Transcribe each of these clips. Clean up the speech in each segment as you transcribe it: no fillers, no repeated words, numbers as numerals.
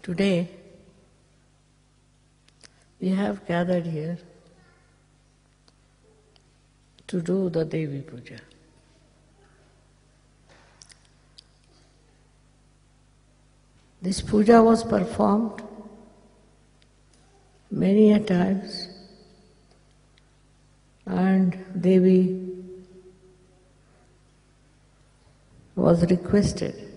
Today, we have gathered here to do the Devi Puja. This puja was performed many a times, and Devi was requested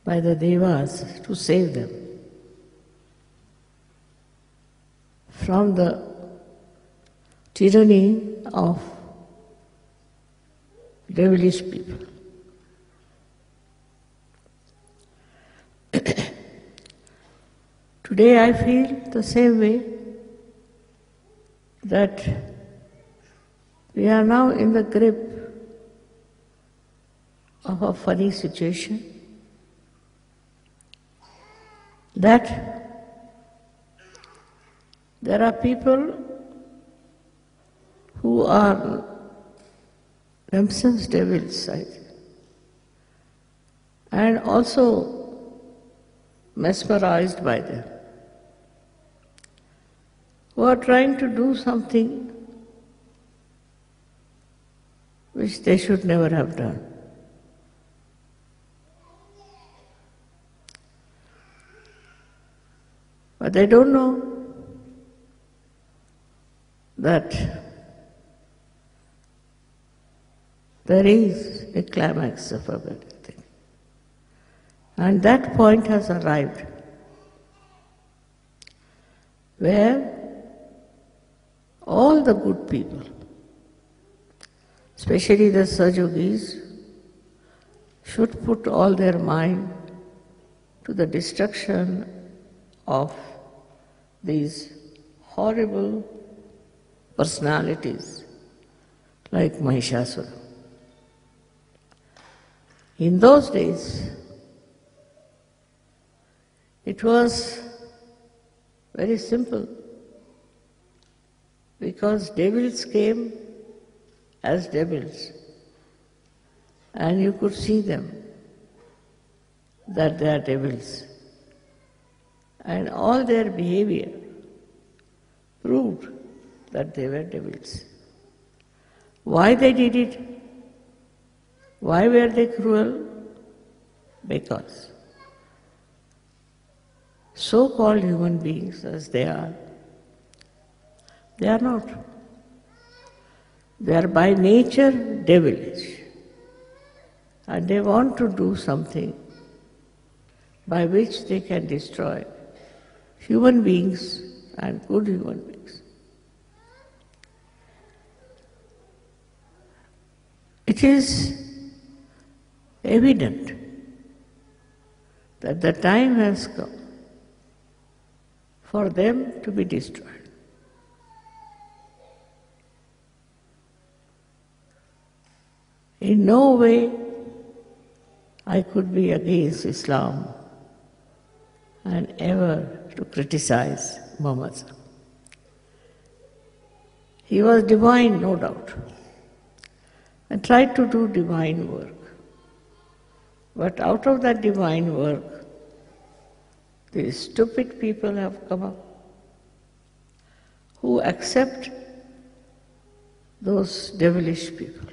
by the Devas to save them from the tyranny of devilish people. Today I feel the same way, that we are now in the grip of a funny situation, that there are people who are themselves devils, I think, and also mesmerized by them, who are trying to do something which they should never have done. But they don't know that there is a climax of everything. And that point has arrived where all the good people, especially the Sajogis, should put all their mind to the destruction of these horrible personalities like Mahishasura. In those days, it was very simple, because devils came as devils, and you could see them, that they are devils. And all their behavior proved that they were devils. Why they did it? Why were they cruel? Because so-called human beings as they are not. They are by nature devilish, and they want to do something by which they can destroy human beings and good human beings. It is evident that the time has come for them to be destroyed. In no way I could be against Islam and ever to criticize Muhammad. He was divine, no doubt, and tried to do divine work. But out of that divine work, these stupid people have come up who accept those devilish people.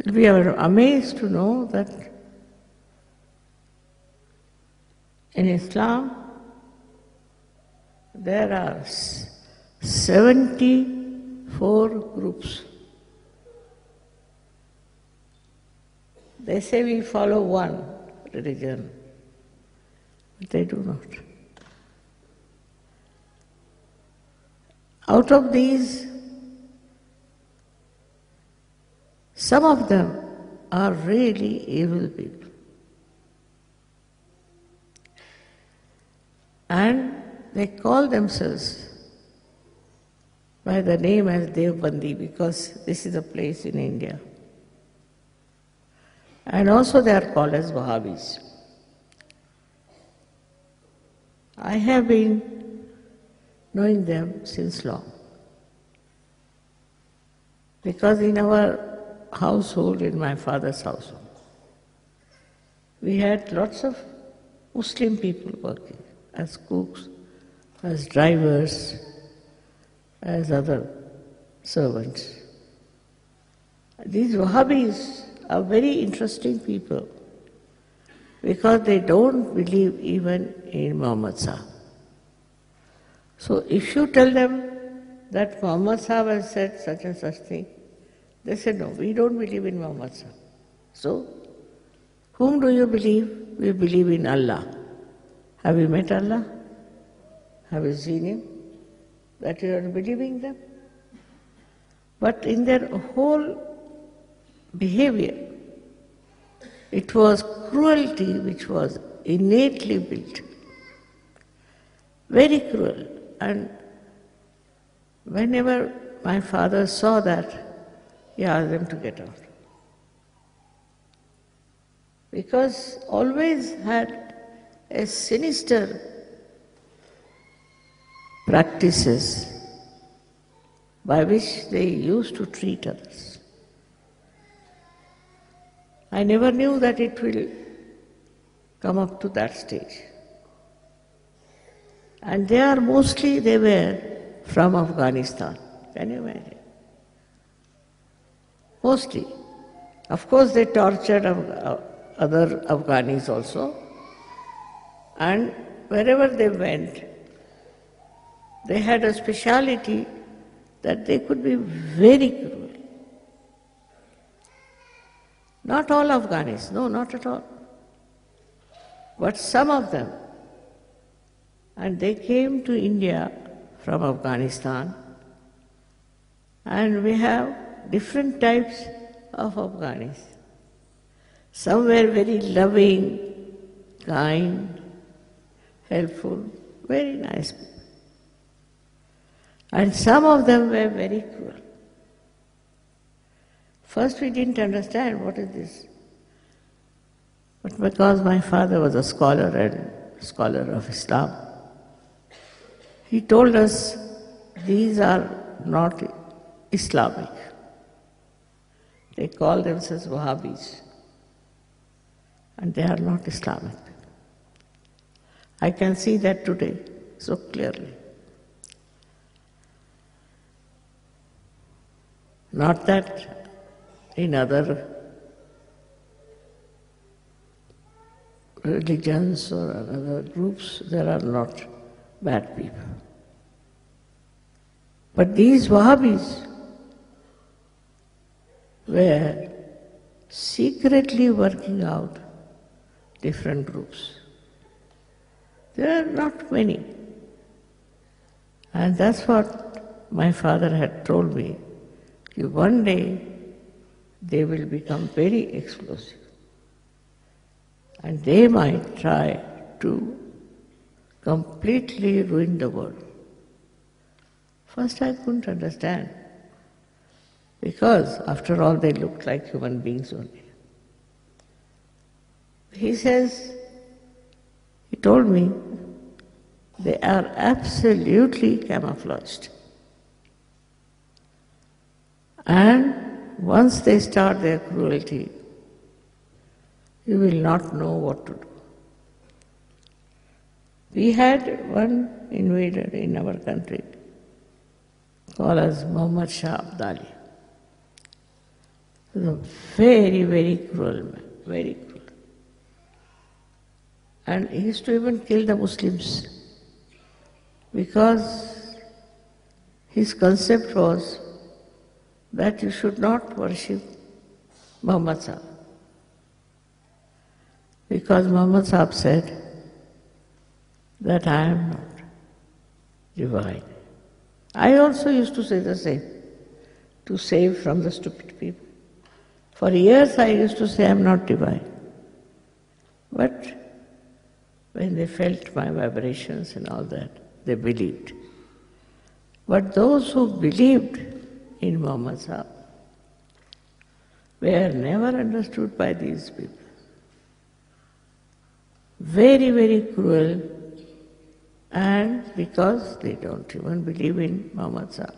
We are amazed to know that in Islam there are 74 groups. They say we follow one religion, but they do not. Out of these, some of them are really evil people. And they call themselves by the name as Devbandi, because this is a place in India. And also they are called as Wahhabis. I have been knowing them since long, because in our household, in my father's household, we had lots of Muslim people working as cooks, as drivers, as other servants. These Wahhabis are very interesting people because they don't believe even in Muhammad Sahib. So if you tell them that Muhammad Sahib has said such and such thing, they say, no, we don't believe in Muhammad Sahib. So, whom do you believe? We believe in Allah. Have you met Allah? Have you seen Him? That you are believing them? But in their whole behavior, it was cruelty which was innately built. Very cruel. And whenever my father saw that, he asked them to get out. Because always had a sinister practices by which they used to treat others. I never knew that it will come up to that stage. And they were from Afghanistan. Can you imagine? Mostly. Of course, they tortured other Afghanis also. And wherever they went, they had a speciality that they could be very cruel. Not all Afghanis, no, not at all. But some of them. And they came to India from Afghanistan, and we have different types of Afghanis. Some were very loving, kind, helpful, very nice people. And some of them were very cruel. First we didn't understand what is this. But because my father was a scholar of Islam, he told us these are not Islamic. They call themselves Wahhabis. And they are not Islamic. I can see that today so clearly. Not that in other religions or other groups there are not bad people. But these Wahhabis were secretly working out different groups. There are not many. And that's what my father had told me. One day they will become very explosive. And they might try to completely ruin the world. First I couldn't understand, because after all they looked like human beings only. He told me, they are absolutely camouflaged. And once they start their cruelty, you will not know what to do. We had one invader in our country called as Muhammad Shah Abdali. He was a very, very cruel man, very cruel. And he used to even kill the Muslims because his concept was that you should not worship Muhammad Sahib. Because Muhammad Sahib said that I am not divine. I also used to say the same, to save from the stupid people. For years I used to say I am not divine. But when they felt my vibrations and all that, they believed. But those who believed in Muhammad Sahib were never understood by these people. Very, very cruel, and because they don't even believe in Muhammad Sahib.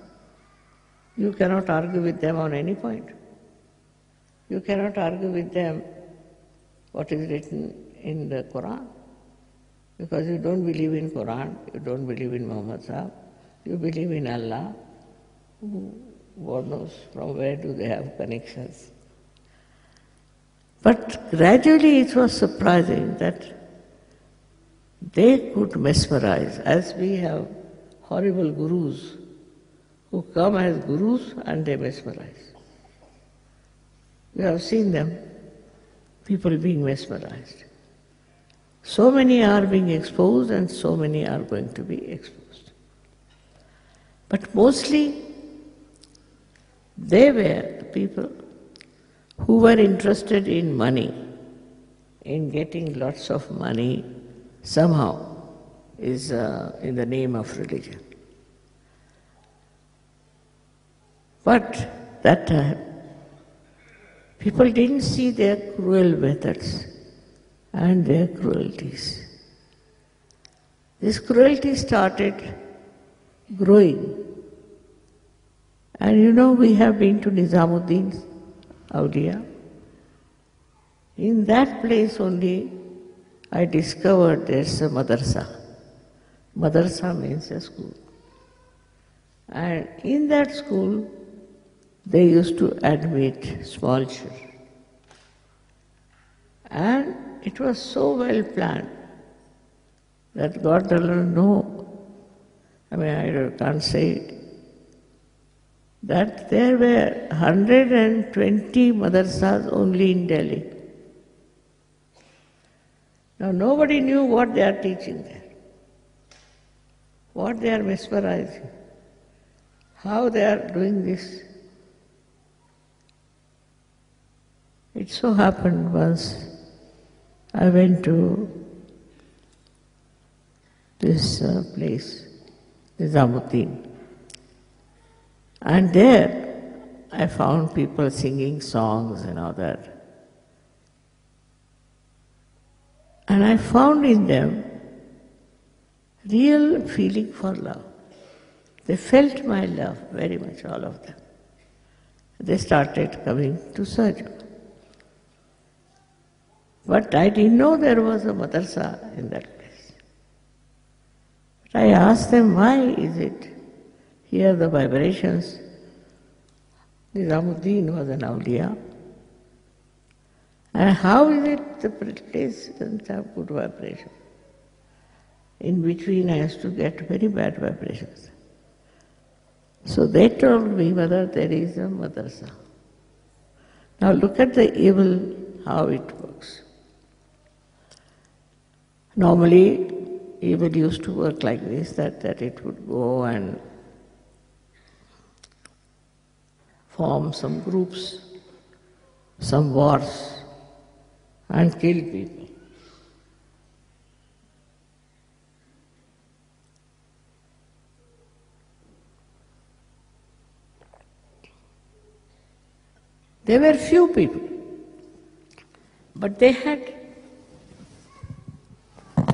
You cannot argue with them on any point. You cannot argue with them what is written in the Quran. Because you don't believe in Quran, you don't believe in Muhammad Sahib, you believe in Allah. God knows from where do they have connections. But gradually it was surprising that they could mesmerize, as we have horrible gurus who come as gurus and they mesmerize. You have seen them, people being mesmerized. So many are being exposed and so many are going to be exposed. But mostly they were the people who were interested in money, in getting lots of money somehow is in the name of religion. But that time, people didn't see their cruel methods and their cruelties. This cruelty started growing. And you know, we have been to Nizamuddin's Awliya. In that place only, I discovered there's a madrasa. Madrasa means a school. And in that school, they used to admit small children. And it was so well planned that God alone knows, I mean, I can't say it, that there were 120 madrasas only in Delhi. Now nobody knew what they are teaching there, what they are mesmerizing, how they are doing this. It so happened once I went to this place, Nizamuddin, and there I found people singing songs and all that. And I found in them real feeling for love. They felt my love very much, all of them. They started coming to Sajju. But I didn't know there was a madrasa in that place. But I asked them, why is it here the vibrations? Nizamuddin was an awliya. And how is it the place doesn't have good vibration? In between I used to get very bad vibrations. So they told me whether there is a madrasa. Now look at the evil, how it works. Normally, evil used to work like this, that it would go and form some groups, some wars, and kill people. There were few people, but they had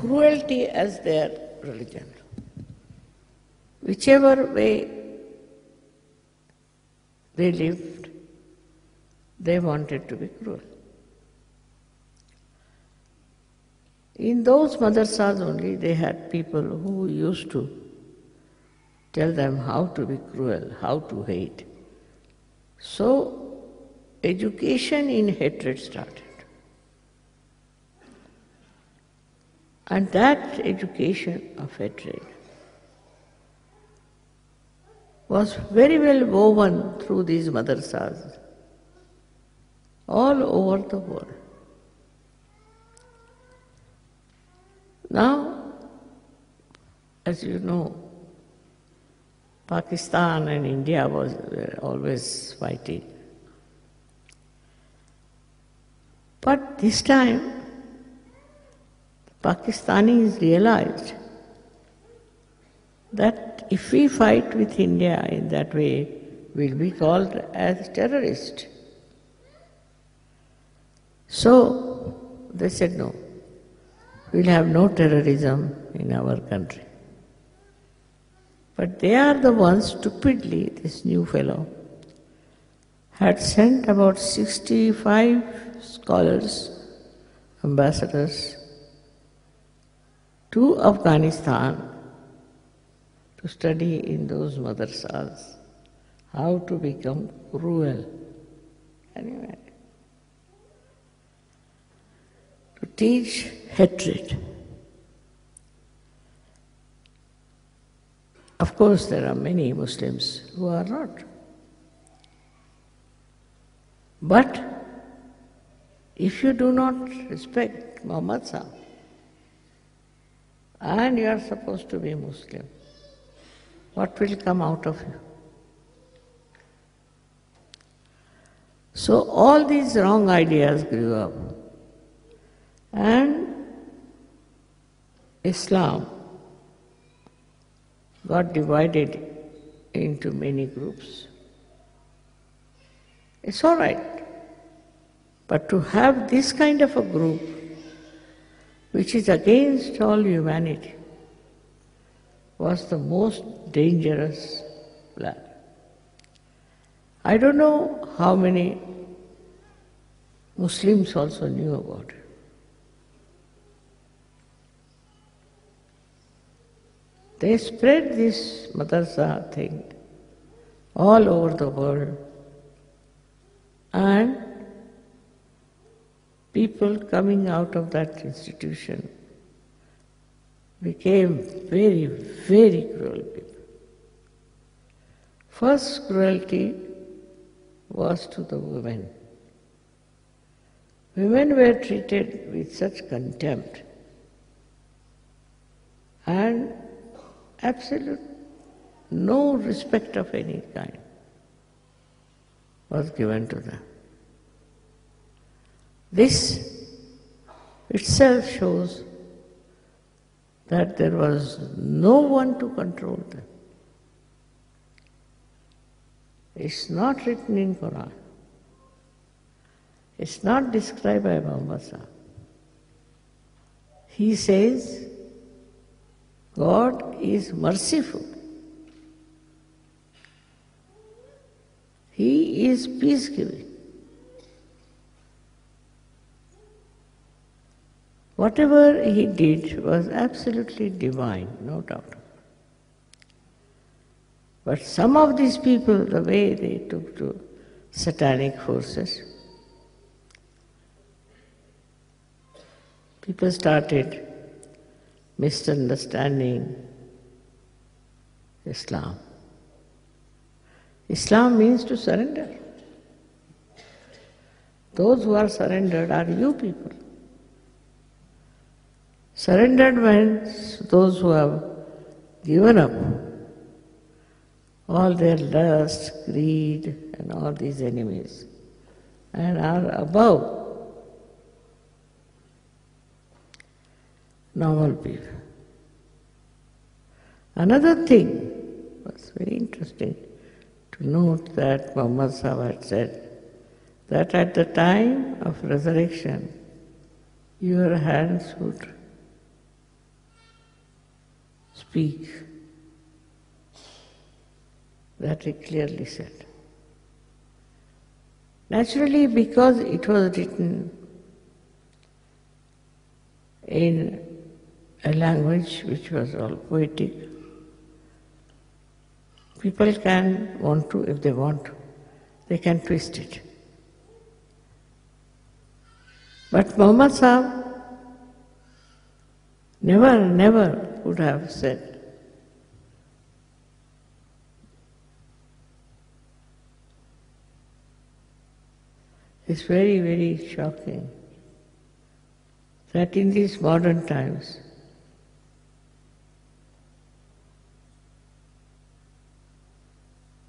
cruelty as their religion. Whichever way they lived, they wanted to be cruel. In those madrasas only, they had people who used to tell them how to be cruel, how to hate. So, education in hatred started. And that education of hatred was very well woven through these madrasas all over the world. Now, as you know, Pakistan and India were always fighting. But this time, Pakistanis realized that if we fight with India in that way, we'll be called as terrorists. So they said, no, we'll have no terrorism in our country. But they are the ones, stupidly, this new fellow had sent about 65 scholars ambassadors to Afghanistan to study in those madrasas how to become cruel. Anyway, to teach hatred. Of course, there are many Muslims who are not. But if you do not respect Muhammad Sahib, and you are supposed to be Muslim, what will come out of you? So all these wrong ideas grew up, and Islam got divided into many groups. It's all right, but to have this kind of a group which is against all humanity was the most dangerous plan. I don't know how many Muslims also knew about it. They spread this madrasa thing all over the world, and people coming out of that institution became very, very cruel people. First cruelty was to the women. Women were treated with such contempt, and absolute no respect of any kind was given to them. This itself shows that there was no one to control them. It's not written in Quran. It's not described by Muhammad Sahib. He says, God is merciful. He is peace-giving. Whatever he did was absolutely divine, no doubt. But some of these people, the way they took to satanic forces, people started misunderstanding Islam. Islam means to surrender. Those who are surrendered are you people. Surrendered means those who have given up all their lust, greed, and all these enemies, and are above normal people. Another thing was very interesting to note that Muhammad Sahib had said that at the time of resurrection, your hands would speak. That he clearly said. Naturally, because it was written in a language which was all poetic, people can want to, if they want, they can twist it. But Muhammad Sahib never would have said, it's very, very shocking that in these modern times,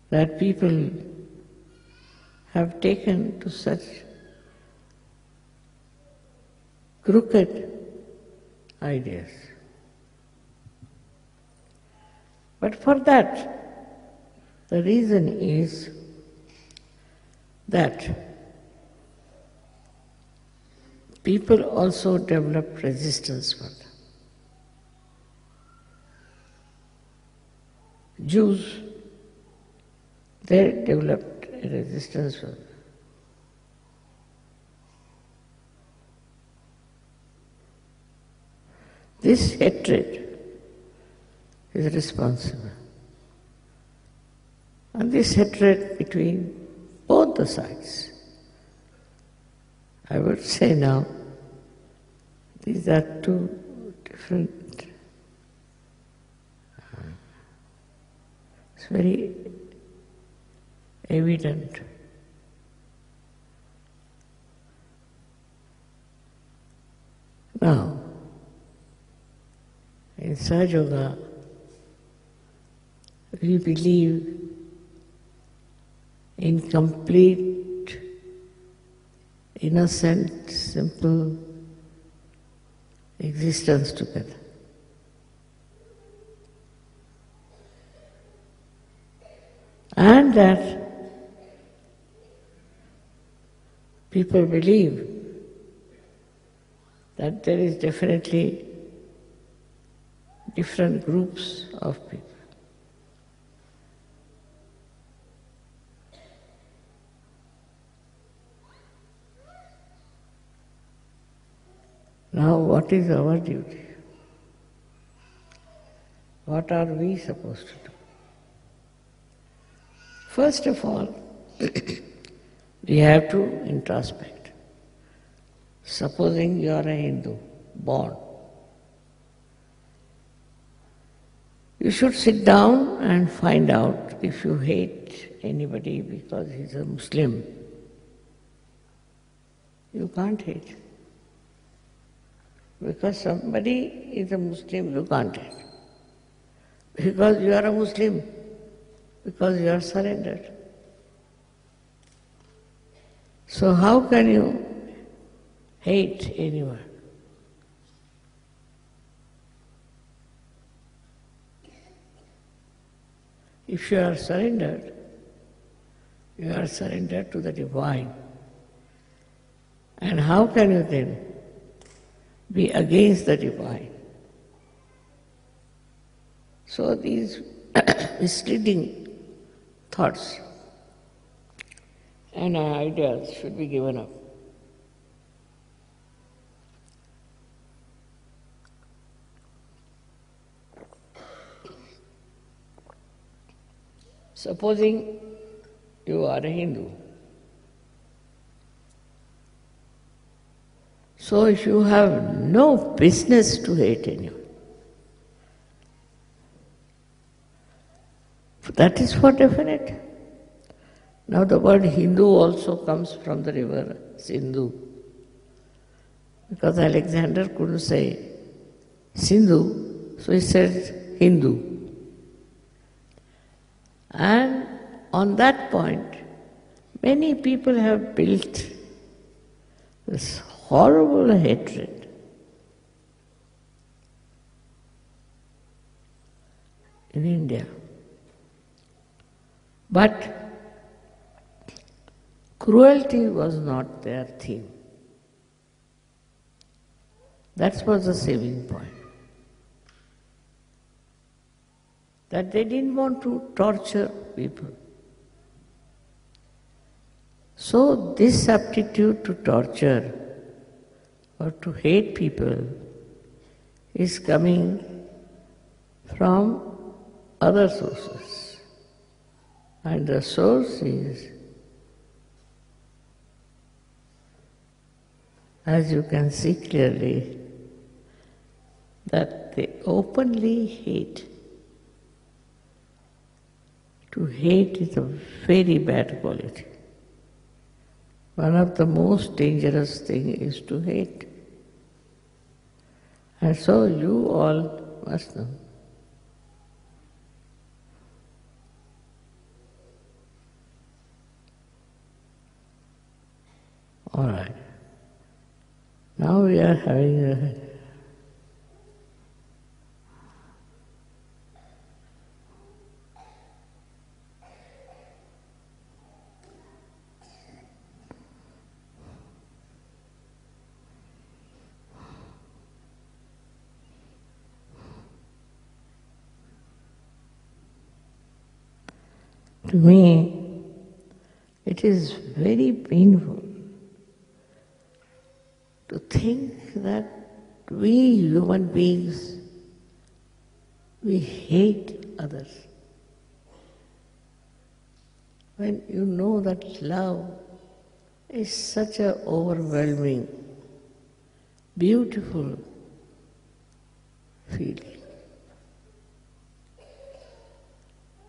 that people have taken to such crooked ideas. But for that, the reason is that people also develop resistance for them. Jews, they developed a resistance for them. This hatred is responsible. And this hatred between both the sides, I would say now, these are two different. It's very evident. Now, in Sahaja Yoga, we believe in complete, innocent, simple existence together. And that people believe that there is definitely different groups of people. Now, what is our duty? What are we supposed to do? First of all, we have to introspect. Supposing you are a Hindu, born, you should sit down and find out if you hate anybody because he's a Muslim. You can't hate. Because somebody is a Muslim, you can't hate. Because you are a Muslim, because you are surrendered. So how can you hate anyone? If you are surrendered to the divine. And how can you then be against the divine? So these misleading thoughts and ideas should be given up. Supposing you are a Hindu. So if you have no business to hate anyone, that is for definite. Now the word Hindu also comes from the river Sindhu, because Alexander couldn't say Sindhu, so he said Hindu. And on that point, many people have built this horrible hatred. In India. But cruelty was not their theme. That was the saving point. That they didn't want to torture people. So this aptitude to torture or to hate people is coming from other sources. And the source is, as you can see clearly, that they openly hate. To hate is a very bad quality. One of the most dangerous things is to hate. And so you all must know. All right. Now we are having a to me, it is very painful to think that we human beings, we hate others. When you know that love is such an overwhelming, beautiful feeling.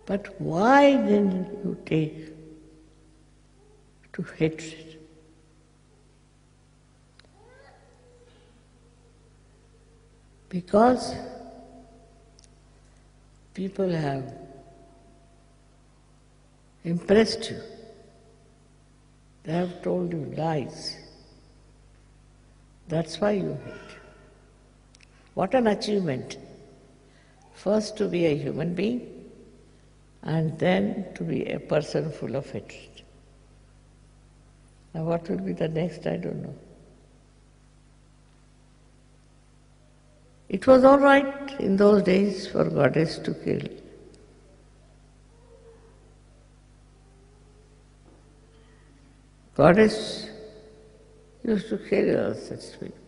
But why then you take to hatred? Because people have impressed you. They have told you lies. That's why you hate. What an achievement. First to be a human being, and then to be a person full of hatred. Now what will be the next, I don't know. It was all right in those days for goddess to kill. Goddess used to kill all such people.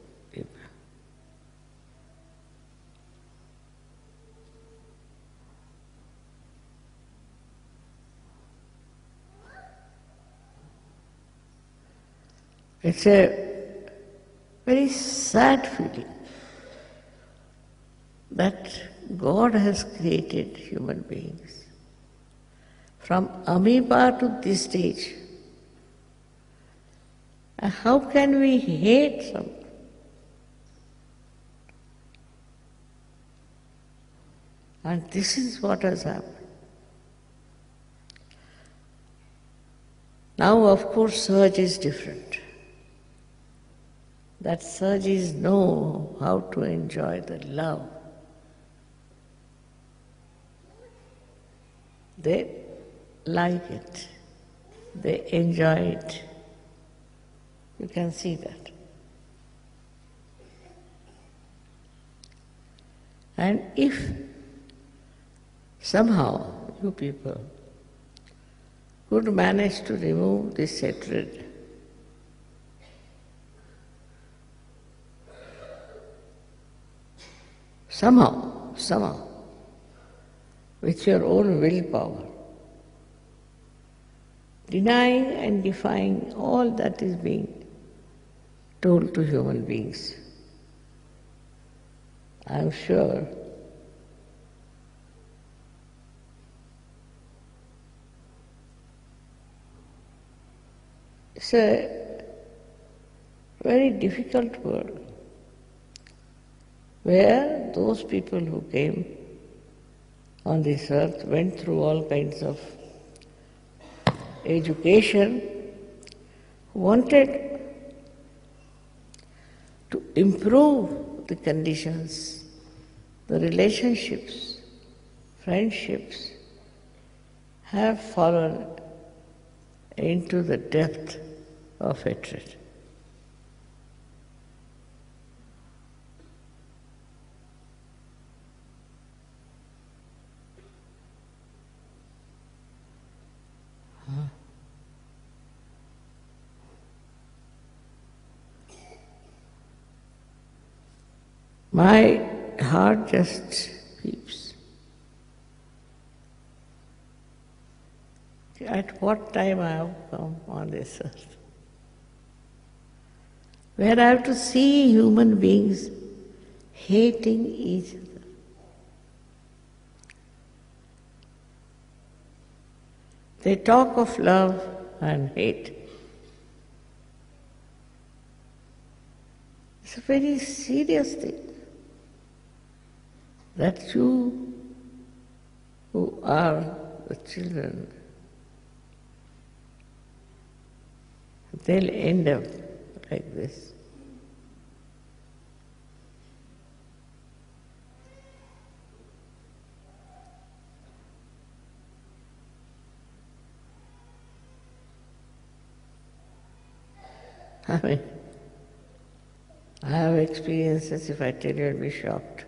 It's a very sad feeling that God has created human beings. From amoeba to this stage, how can we hate someone? And this is what has happened. Now, of course, Surge is different. That Surges know how to enjoy the love. They like it. They enjoy it. You can see that. And if somehow you people could manage to remove this hatred, somehow, with your own willpower, denying and defying all that is being told to human beings, I am sure it's a very difficult world where those people who came on this earth went through all kinds of education, wanted to improve the conditions, the relationships, friendships, have fallen into the depth of hatred. My heart just weeps. At what time I have come on this earth, where I have to see human beings hating each other. They talk of love and hate. It's a very serious thing that you who are the children, they'll end up like this. I mean, I have experiences, if I tell you, you'll be shocked.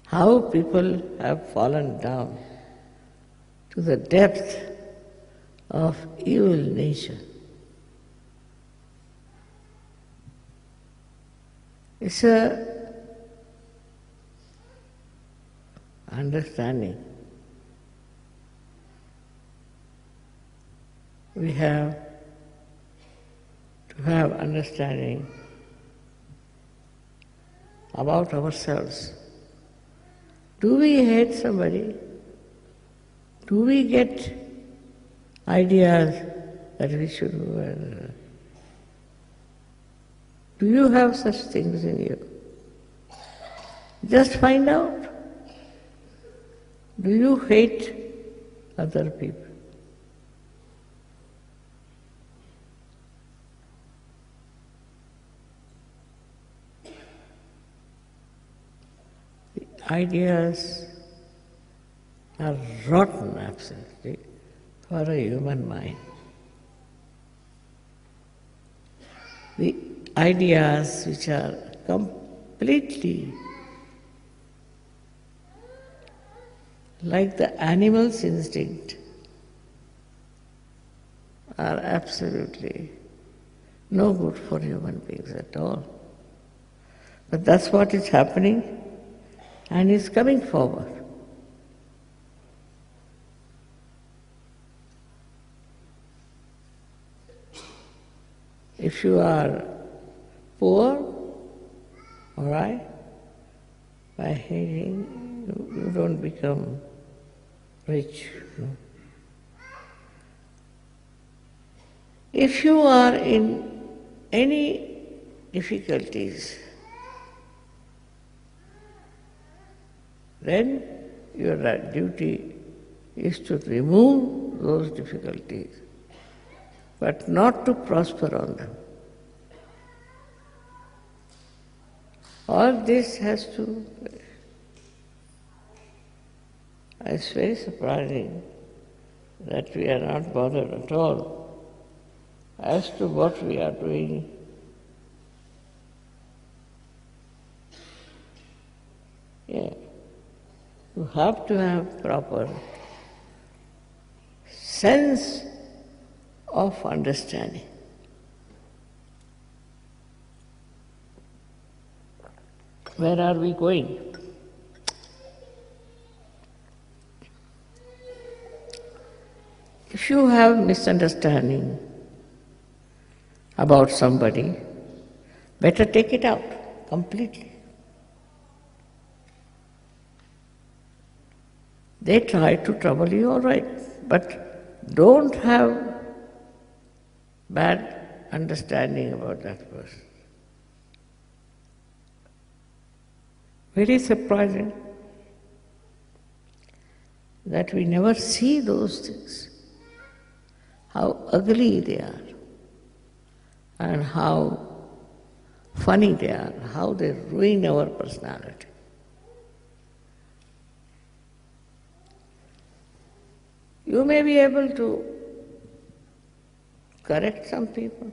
How people have fallen down to the depth of evil nature. It's a understanding. We have to have understanding about ourselves. Do we hate somebody? Do we get ideas that we should do? Do you have such things in you? Just find out. Do you hate other people? The ideas are rotten, absolutely, for a human mind. The ideas which are completely like the animal's instinct are absolutely no good for human beings at all. But that's what is happening and is coming forward. If you are poor, all right, by hating, you don't become rich. No? If you are in any difficulties, then your duty is to remove those difficulties, but not to prosper on them. All this has to... It's very surprising that we are not bothered at all as to what we are doing. Yeah. You have to have proper sense of understanding. Where are we going? If you have misunderstanding about somebody, better take it out completely. They try to trouble you, all right, but don't have bad understanding about that person. Very surprising that we never see those things, how ugly they are, and how funny they are, how they ruin our personality. You may be able to correct some people.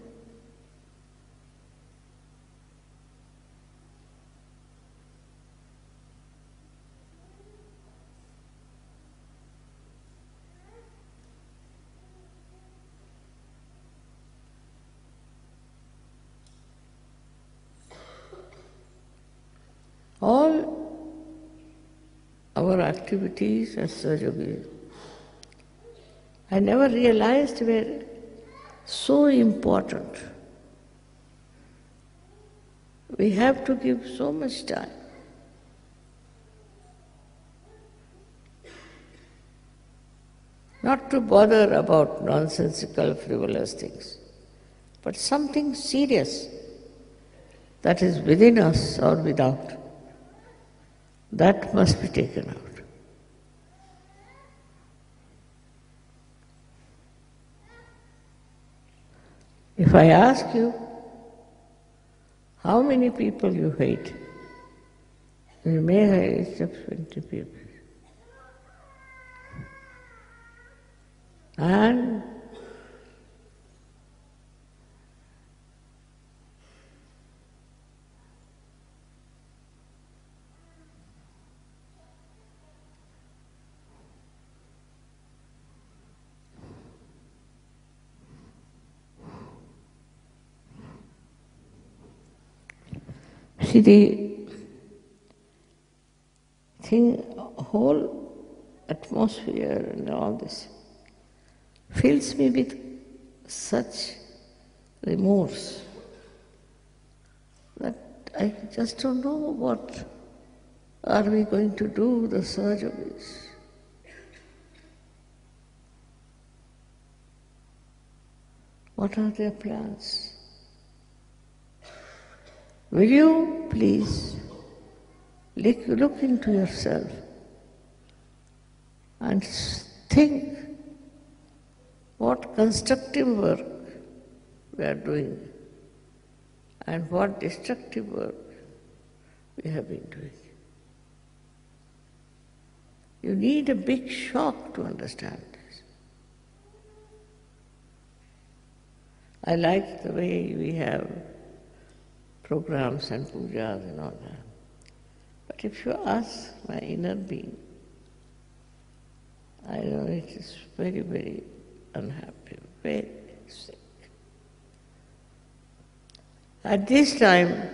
All our activities as Sahajogis, I never realized were so important. We have to give so much time. Not to bother about nonsensical, frivolous things, but something serious that is within us or without, that must be taken out. If I ask you, how many people you hate, you may hate just 20 people. And See, the thing, whole atmosphere and all this fills me with such remorse that I just don't know what are we going to do with the surge of this. What are their plans? Will you please look into yourself and think what constructive work we are doing and what destructive work we have been doing. You need a big shock to understand this. I like the way we have programs and pujas and all that. But if you ask my inner being, I know it is very, very unhappy, very sick. At this time,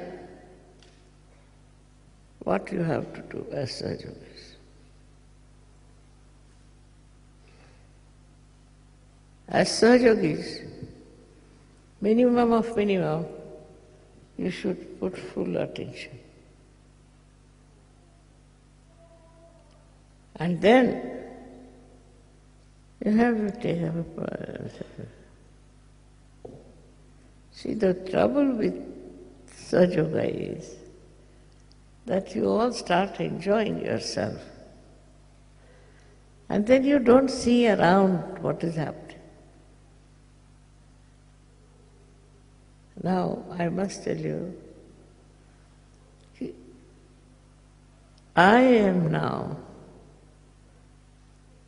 what you have to do as such of this? As Sahajogis, minimum of minimum, you should put full attention. And then you have to take up a... See, the trouble with Sahaja is that you all start enjoying yourself. And then you don't see around what is happening. Now, I must tell you, I am now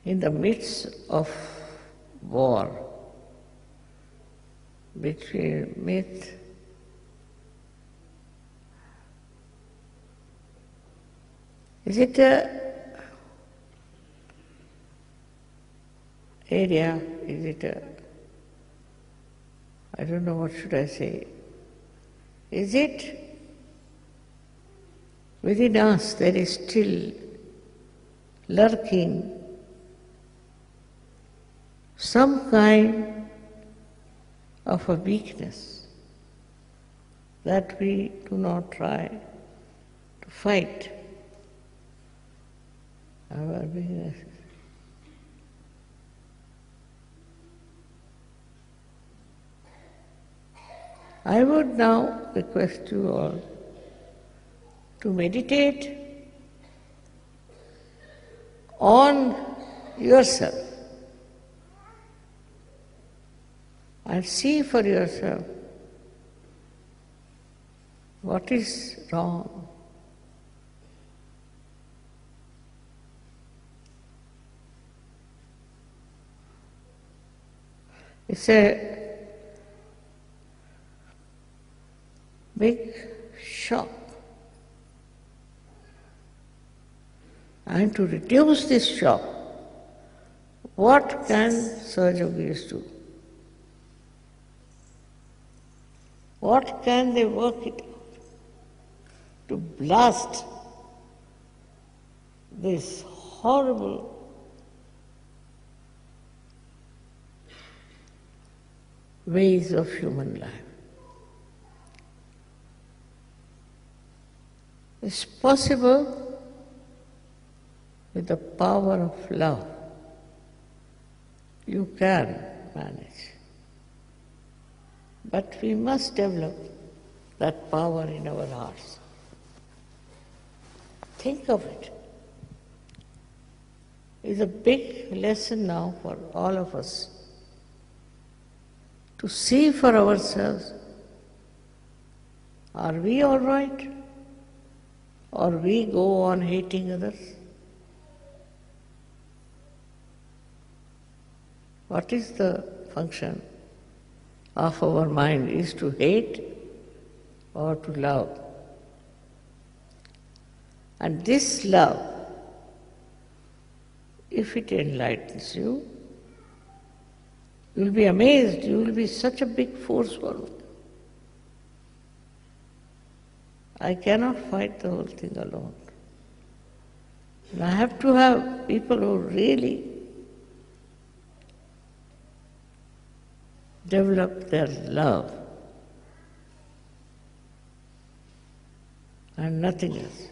in the midst of war between myth is it a area, is it a, I don't know what should I say, is it within us there is still lurking some kind of a weakness that we do not try to fight our weaknesses. I would now request you all to meditate on yourself and see for yourself what is wrong. It's a big shock. And to reduce this shock, what can Sahajogis do? What can they work it out to blast this horrible ways of human life? It's possible with the power of love. You can manage. But we must develop that power in our hearts. Think of it. It's a big lesson now for all of us to see for ourselves, are we all right? Or we go on hating others? What is the function of our mind? Is to hate or to love? And this love, if it enlightens you, you will be amazed, you will be such a big force for it. I cannot fight the whole thing alone. And I have to have people who really develop their love and nothing else.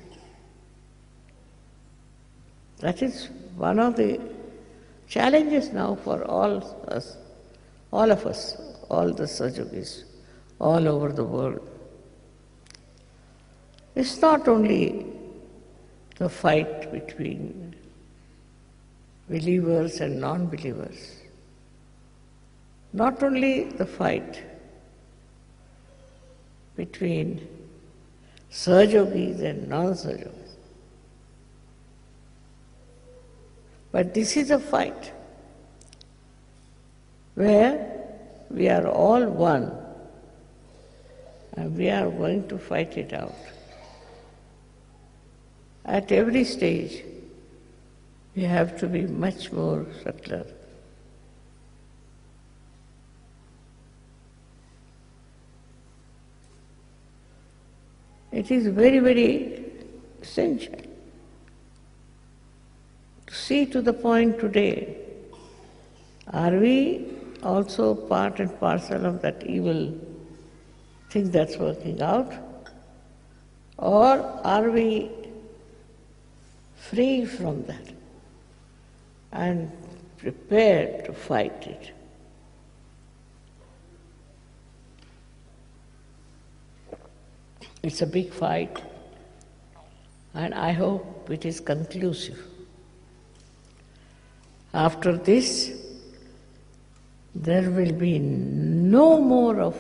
That is one of the challenges now for all of us, all the Sahajogis, all over the world. It's not only the fight between believers and non-believers, not only the fight between Sahajogis and non-Sahajogis, but this is a fight where we are all one and we are going to fight it out. At every stage, we have to be much more subtler. It is very, very essential to see to the point today, are we also part and parcel of that evil thing that's working out? Or are we free from that and prepared to fight it? It's a big fight, and I hope it is conclusive. After this, there will be no more of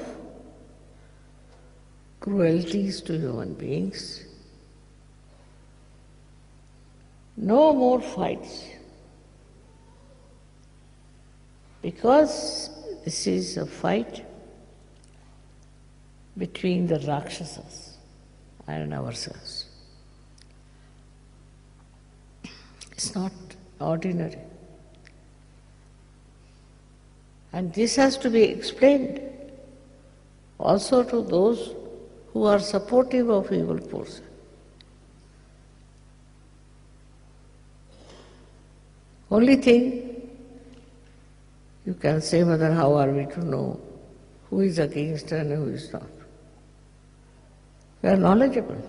cruelties to human beings, no more fights, because this is a fight between the Rakshasas and ourselves. It's not ordinary. And this has to be explained also to those who are supportive of evil forces. Only thing you can say, Mother, how are we to know who is against and who is not? We are knowledgeable.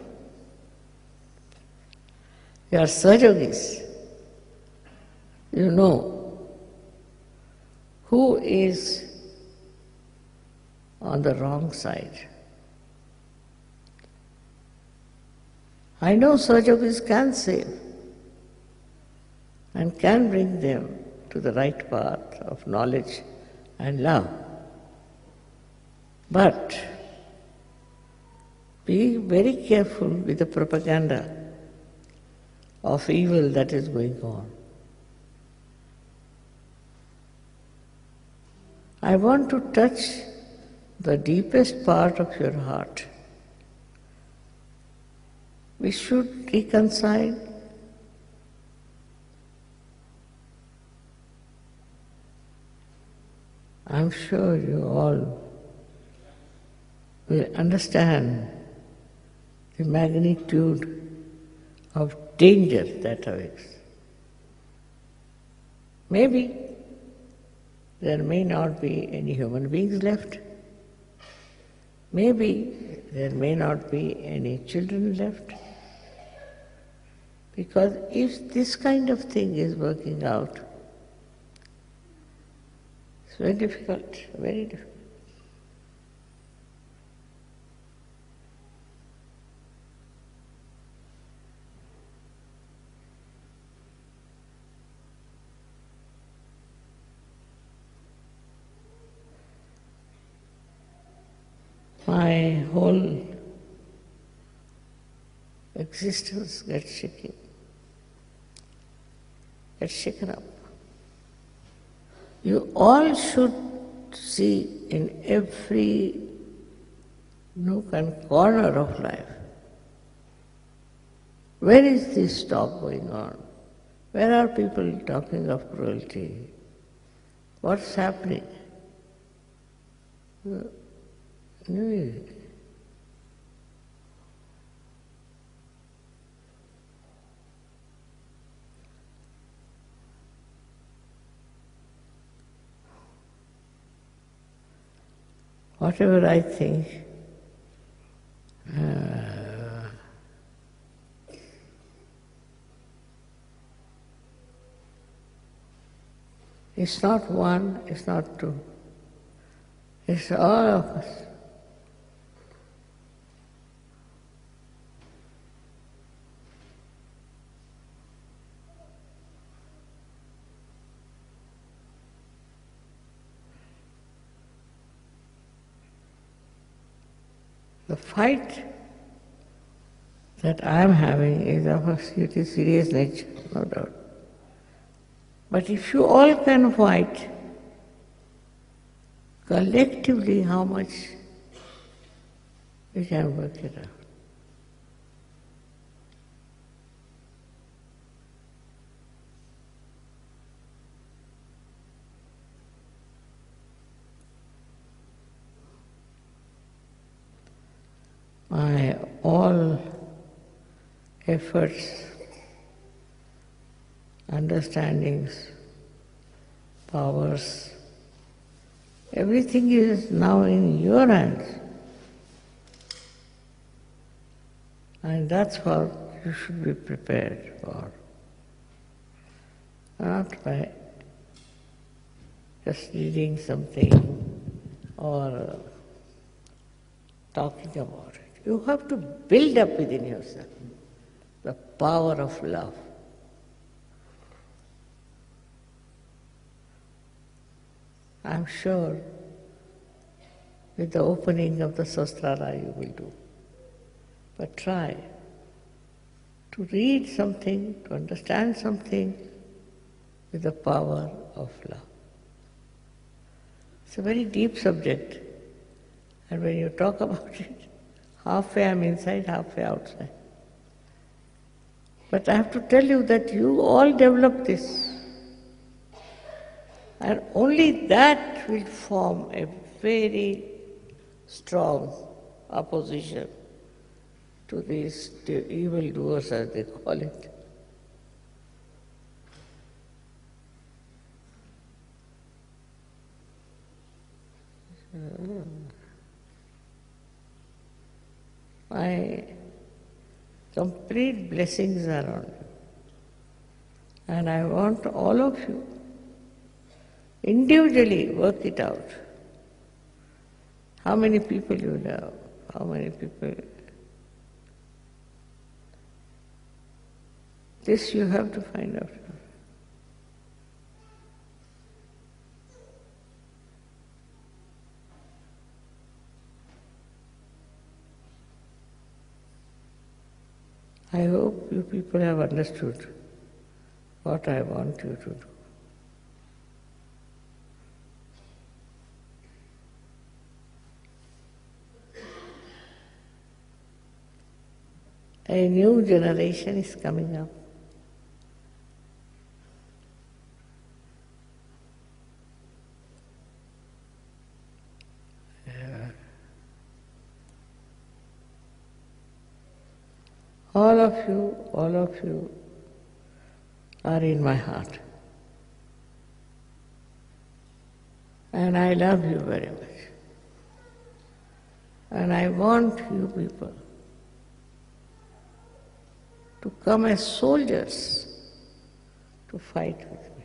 We are Sahajogis. You know who is on the wrong side. I know Sahajogis can save and can bring them to the right path of knowledge and love. But be very careful with the propaganda of evil that is going on. I want to touch the deepest part of your heart. We should reconcile. I'm sure you all will understand the magnitude of danger that awaits. Maybe there may not be any human beings left. Maybe there may not be any children left. Because if this kind of thing is working out, it's very difficult, very difficult. My whole existence gets shaken up. You all should see in every nook and corner of life, where is this talk going on? Where are people talking of cruelty? What's happening? whatever I think, it's not one, it's not two. It's all of us. The fight that I am having is of a serious nature, no doubt. But if you all can fight, collectively how much we can work it out. My all efforts, understandings, powers, everything is now in your hands. And that's what you should be prepared for. Not by just reading something or talking about it. You have to build up within yourself the power of love. I'm sure with the opening of the Sastrara you will do. But try to read something, to understand something with the power of love. It's a very deep subject, and when you talk about it, halfway I'm inside, halfway outside. But I have to tell you that you all develop this. And only that will form a very strong opposition to these evildoers, as they call it. My complete blessings are on you. And I want all of you individually work it out. How many people you love, how many people. This you have to find out. I hope you people have understood what I want you to do. A new generation is coming up. All of you are in my heart. And I love you very much. And I want you people to come as soldiers to fight with me.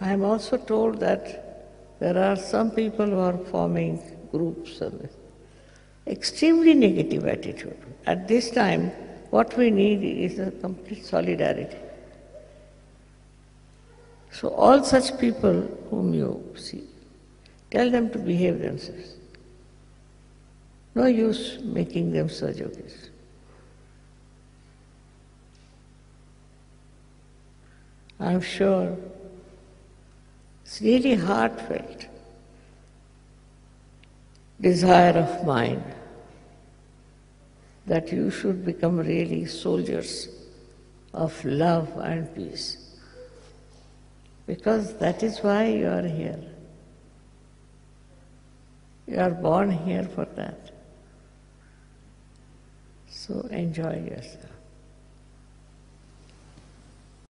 I am also told that there are some people who are forming groups and extremely negative attitude. At this time, what we need is a complete solidarity. So all such people whom you see, tell them to behave themselves. No use making them subjugates. I'm sure it's really heartfelt desire of mine that you should become really soldiers of love and peace. Because that is why you are here. You are born here for that. So enjoy yourself.